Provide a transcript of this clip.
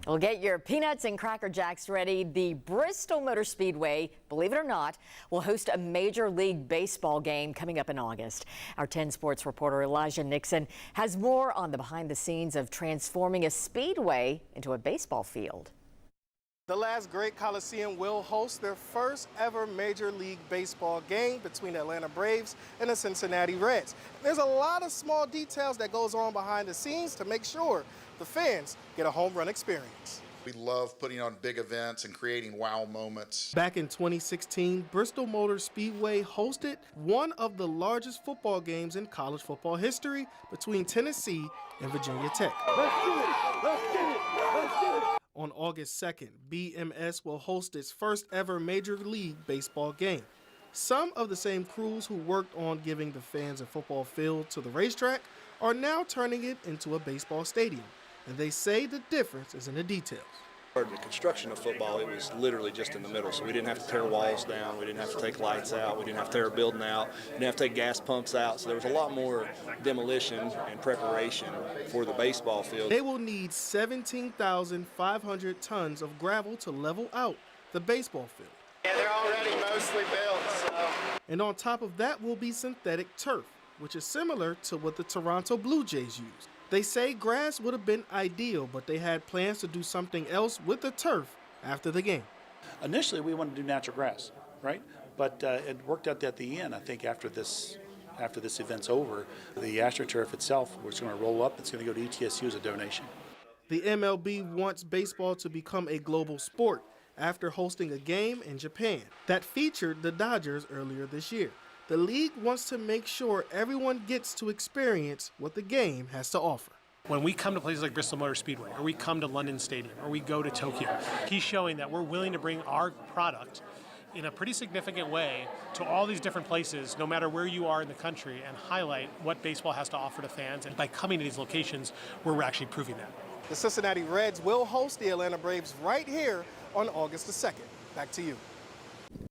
Well, get your peanuts and Cracker Jacks ready. The Bristol Motor Speedway, believe it or not, will host a Major League Baseball game coming up in August. Our 10 Sports reporter Elijah Nixon has more on the behind the scenes of transforming a speedway into a baseball field. The last great Coliseum will host their first ever Major League Baseball game between the Atlanta Braves and the Cincinnati Reds. There's a lot of small details that goes on behind the scenes to make sure the fans get a home run experience. We love putting on big events and creating wow moments. Back in 2016, Bristol Motor Speedway hosted one of the largest football games in college football history between Tennessee and Virginia Tech. Let's get it! Let's get it! Let's get it! On August 2nd, BMS will host its first ever Major League Baseball game. Some of the same crews who worked on giving the fans a football field to the racetrack are now turning it into a baseball stadium. And they say the difference is in the details. The construction of football, it was literally just in the middle, so we didn't have to tear walls down, we didn't have to take lights out, we didn't have to tear a building out, we didn't have to take gas pumps out, so there was a lot more demolition and preparation for the baseball field. They will need 17,500 tons of gravel to level out the baseball field. Yeah, they're already mostly built, so. And on top of that will be synthetic turf, which is similar to what the Toronto Blue Jays use. They say grass would have been ideal, but they had plans to do something else with the turf after the game. Initially, we wanted to do natural grass, right? But it worked out at the end. I think after this event's over, the AstroTurf itself was going to roll up. It's going to go to ETSU as a donation. The MLB wants baseball to become a global sport after hosting a game in Japan that featured the Dodgers earlier this year. The league wants to make sure everyone gets to experience what the game has to offer. When we come to places like Bristol Motor Speedway, or we come to London Stadium, or we go to Tokyo, he's showing that we're willing to bring our product in a pretty significant way to all these different places, no matter where you are in the country, and highlight what baseball has to offer to fans. And by coming to these locations, we're actually proving that. The Cincinnati Reds will host the Atlanta Braves right here on August the 2nd. Back to you.